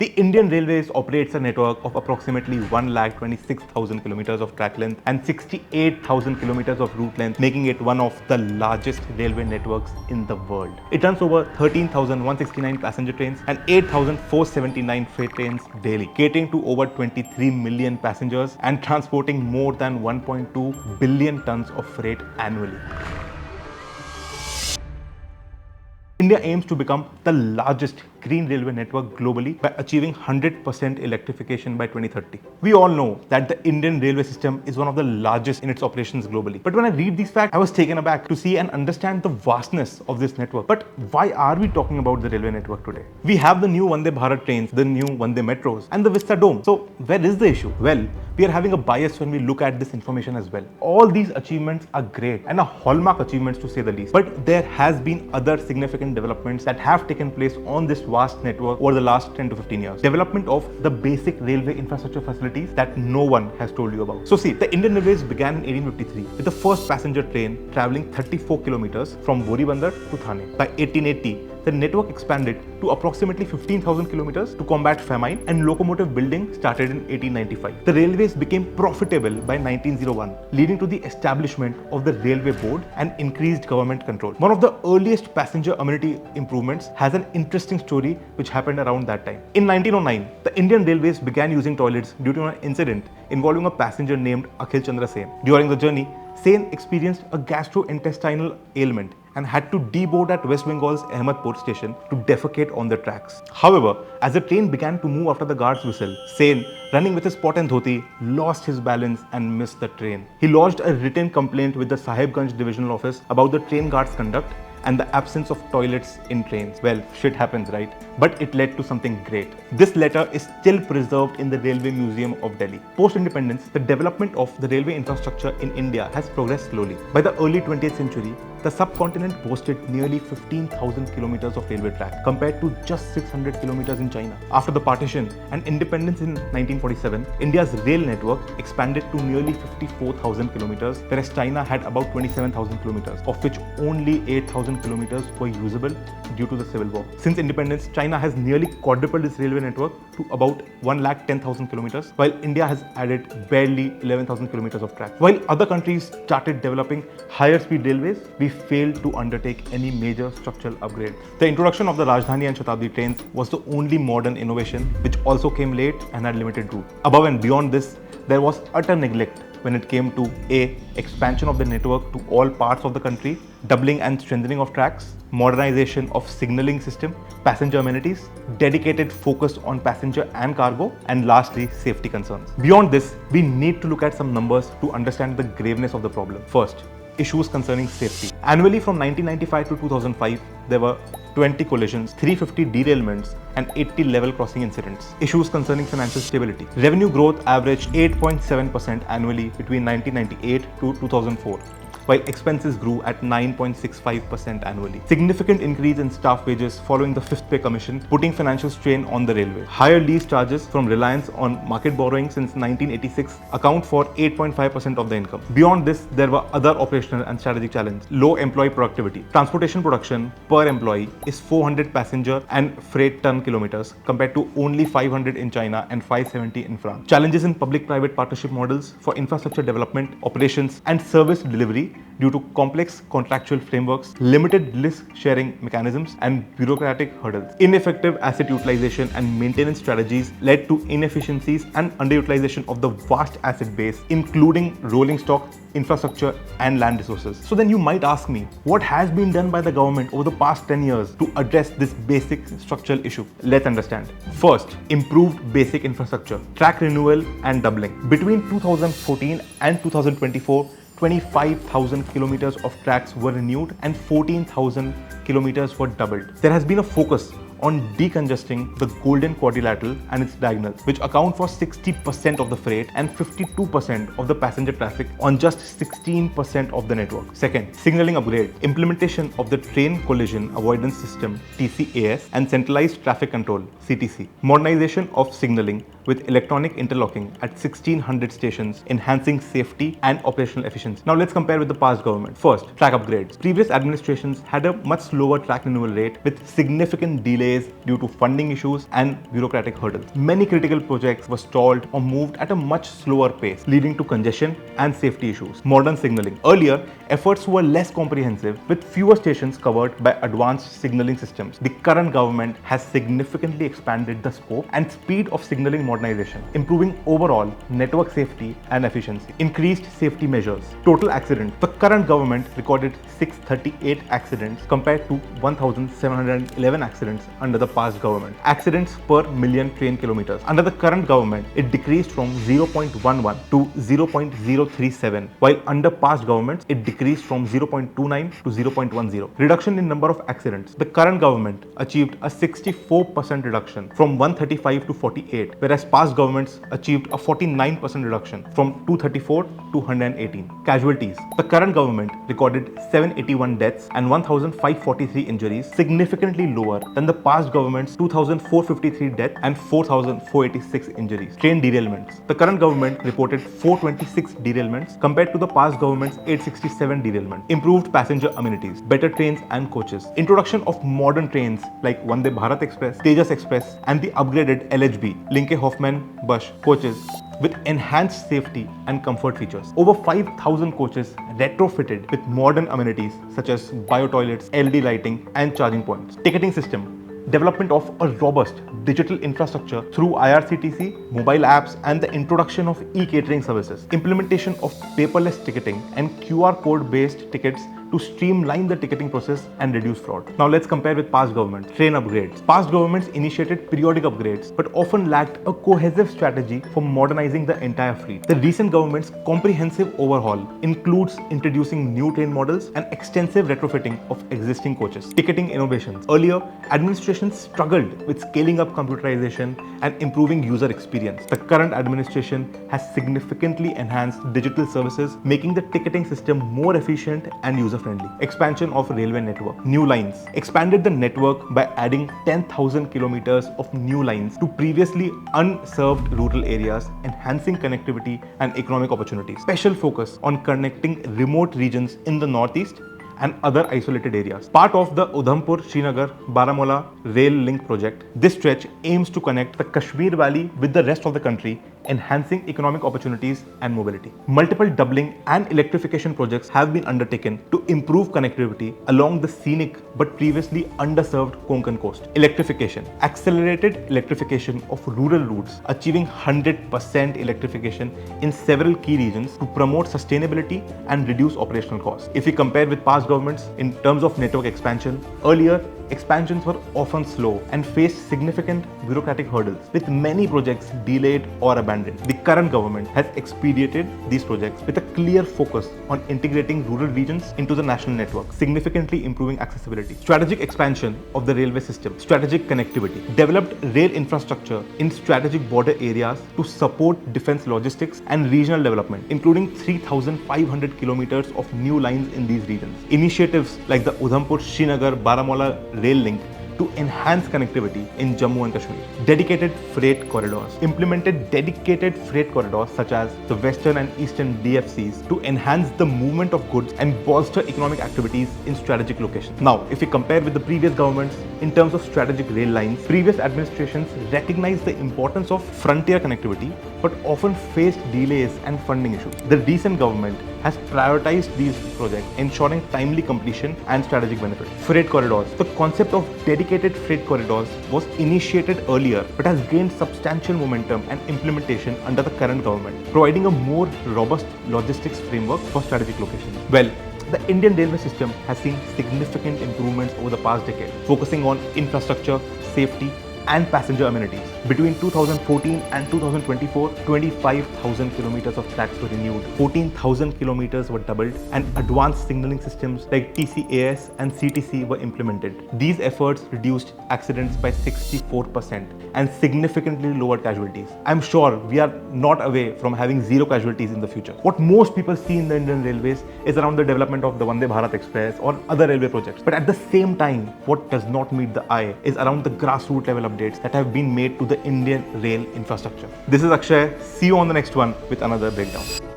The Indian Railways operates a network of approximately 1,26,000 kilometers of track length and 68,000 kilometers of route length, making it one of the largest railway networks in the world. It runs over 13,169 passenger trains and 8,479 freight trains daily, catering to over 23 million passengers and transporting more than 1.2 billion tons of freight annually. India aims to become the largest green railway network globally by achieving 100% electrification by 2030. We all know that the Indian railway system is one of the largest in its operations globally. But when I read these facts, I was taken aback to see and understand the vastness of this network. But why are we talking about the railway network today? We have the new Vande Bharat trains, the new Vande metros, and the Vista Dome. So where is the issue? Well, we are having a bias when we look at this information as well. All these achievements are great and are hallmark achievements to say the least. But there has been other significant developments that have taken place on this vast network over the last 10 to 15 years. Development of the basic railway infrastructure facilities that no one has told you about. So see, the Indian Railways began in 1853 with the first passenger train traveling 34 kilometers from Boribandar to Thane. By 1880, the network expanded to approximately 15,000 kilometers to combat famine, and locomotive building started in 1895. The railways became profitable by 1901, leading to the establishment of the Railway Board and increased government control. One of the earliest passenger amenity improvements has an interesting story which happened around that time. In 1909, the Indian Railways began using toilets due to an incident involving a passenger named Akhil Chandra Sen. During the journey, Sen experienced a gastrointestinal ailment and had to deboard at West Bengal's Ahmedpur station to defecate on the tracks. However, as the train began to move after the guard's whistle, Sen, running with his pot and dhoti, lost his balance and missed the train. He lodged a written complaint with the Sahibganj divisional office about the train guard's conduct and the absence of toilets in trains. Well, shit happens, right? But it led to something great. This letter is still preserved in the Railway Museum of Delhi. Post-independence, the development of the railway infrastructure in India has progressed slowly. By the early 20th century, the subcontinent boasted nearly 15,000 kilometers of railway track compared to just 600 kilometers in China. After the partition and independence in 1947, India's rail network expanded to nearly 54,000 kilometers, whereas China had about 27,000 kilometers, of which only 8,000 kilometers were usable due to the civil war. Since independence, China has nearly quadrupled its railway network to about 110,000 kilometers, while India has added barely 11,000 kilometers of track. While other countries started developing higher speed railways, we failed to undertake any major structural upgrade. The introduction of the Rajdhani and Shatabdi trains was the only modern innovation which also came late and had limited route. Above and beyond this, there was utter neglect when it came to A. Expansion of the network to all parts of the country, doubling and strengthening of tracks, modernization of signaling system, passenger amenities, dedicated focus on passenger and cargo, and lastly, safety concerns. Beyond this, we need to look at some numbers to understand the graveness of the problem. First, issues concerning safety. Annually from 1995 to 2005, there were 20 collisions, 350 derailments, and 80 level crossing incidents. Issues concerning financial stability. Revenue growth averaged 8.7% annually between 1998 to 2004. While expenses grew at 9.65% annually. Significant increase in staff wages following the 5th Pay Commission, putting financial strain on the railway. Higher lease charges from reliance on market borrowing since 1986 account for 8.5% of the income. Beyond this, there were other operational and strategic challenges. Low employee productivity. Transportation production per employee is 400 passenger and freight ton kilometers compared to only 500 in China and 570 in France. Challenges in public-private partnership models for infrastructure development, operations, and service delivery due to complex contractual frameworks, limited risk-sharing mechanisms, and bureaucratic hurdles. Ineffective asset utilization and maintenance strategies led to inefficiencies and underutilization of the vast asset base, including rolling stock, infrastructure, and land resources. So then you might ask me, what has been done by the government over the past 10 years to address this basic structural issue? Let's understand. First, improved basic infrastructure, track renewal and doubling. Between 2014 and 2024, 25,000 kilometers of tracks were renewed and 14,000 kilometers were doubled. There has been a focus on decongesting the Golden Quadrilateral and its diagonals, which account for 60% of the freight and 52% of the passenger traffic on just 16% of the network. Second, signaling upgrade, implementation of the Train Collision Avoidance System (TCAS) and centralized traffic control (CTC), modernization of signaling with electronic interlocking at 1600 stations, enhancing safety and operational efficiency. Now let's compare with the past government. First, track upgrades. Previous administrations had a much slower track renewal rate with significant delay delays due to funding issues and bureaucratic hurdles. Many critical projects were stalled or moved at a much slower pace, leading to congestion and safety issues. Modern signaling. Earlier, efforts were less comprehensive with fewer stations covered by advanced signaling systems. The current government has significantly expanded the scope and speed of signaling modernization, improving overall network safety and efficiency. Increased safety measures. Total accidents. The current government recorded 638 accidents compared to 1,711 accidents under the past government. Accidents per million train kilometers. Under the current government, it decreased from 0.11 to 0.037, while under past governments, it decreased from 0.29 to 0.10. Reduction in number of accidents. The current government achieved a 64% reduction from 135 to 48, whereas past governments achieved a 49% reduction from 234 to 118. Casualties. The current government recorded 781 deaths and 1,543 injuries, significantly lower than the past government's 2,453 deaths and 4,486 injuries. Train derailments. The current government reported 426 derailments compared to the past government's 867 derailments. Improved passenger amenities, better trains and coaches. Introduction of modern trains like Vande Bharat Express, Tejas Express and the upgraded LHB, Linke Hoffman Bus coaches with enhanced safety and comfort features. Over 5,000 coaches retrofitted with modern amenities such as bio-toilets, LED lighting and charging points. Ticketing system. Development of a robust digital infrastructure through IRCTC, mobile apps and the introduction of e-catering services. Implementation of paperless ticketing and QR code-based tickets to streamline the ticketing process and reduce fraud. Now let's compare with past governments. Train upgrades. Past governments initiated periodic upgrades but often lacked a cohesive strategy for modernizing the entire fleet. The recent government's comprehensive overhaul includes introducing new train models and extensive retrofitting of existing coaches. Ticketing innovations. Earlier, administration struggled with scaling up computerization and improving user experience. The current administration has significantly enhanced digital services, making the ticketing system more efficient and user-friendly. Expansion of railway network. New lines. Expanded the network by adding 10,000 kilometers of new lines to previously unserved rural areas, enhancing connectivity and economic opportunities. Special focus on connecting remote regions in the northeast and other isolated areas. Part of the Udhampur-Srinagar-Baramulla rail link project, this stretch aims to connect the Kashmir Valley with the rest of the country, enhancing economic opportunities and mobility. Multiple doubling and electrification projects have been undertaken to improve connectivity along the scenic but previously underserved Konkan coast. Electrification. Accelerated electrification of rural routes, achieving 100% electrification in several key regions to promote sustainability and reduce operational costs. If we compare with past governments in terms of network expansion, earlier expansions were often slow and faced significant bureaucratic hurdles, with many projects delayed or abandoned. The current government has expedited these projects with a clear focus on integrating rural regions into the national network, significantly improving accessibility. Strategic expansion of the railway system. Strategic connectivity. Developed rail infrastructure in strategic border areas to support defense logistics and regional development, including 3,500 kilometers of new lines in these regions. Initiatives like the Udhampur-Srinagar-Baramulla rail link to enhance connectivity in Jammu and Kashmir. Dedicated freight corridors. Implemented dedicated freight corridors such as the Western and Eastern DFCs to enhance the movement of goods and bolster economic activities in strategic locations. Now, if we compare with the previous governments in terms of strategic rail lines, previous administrations recognized the importance of frontier connectivity but often faced delays and funding issues. The recent government has prioritized these projects, ensuring timely completion and strategic benefit. Freight corridors. The concept of dedicated freight corridors was initiated earlier but has gained substantial momentum and implementation under the current government, providing a more robust logistics framework for strategic locations. Well, the Indian railway system has seen significant improvements over the past decade, focusing on infrastructure, safety, and passenger amenities. Between 2014 and 2024, 25,000 kilometers of tracks were renewed, 14,000 kilometers were doubled, and advanced signaling systems like TCAS and CTC were implemented. These efforts reduced accidents by 64% and significantly lowered casualties. I'm sure we are not away from having zero casualties in the future. What most people see in the Indian Railways is around the development of the Vande Bharat Express or other railway projects. But at the same time, what does not meet the eye is around the grassroots level updates that have been made to the Indian rail infrastructure. This is Akshay. See you on the next one with another breakdown.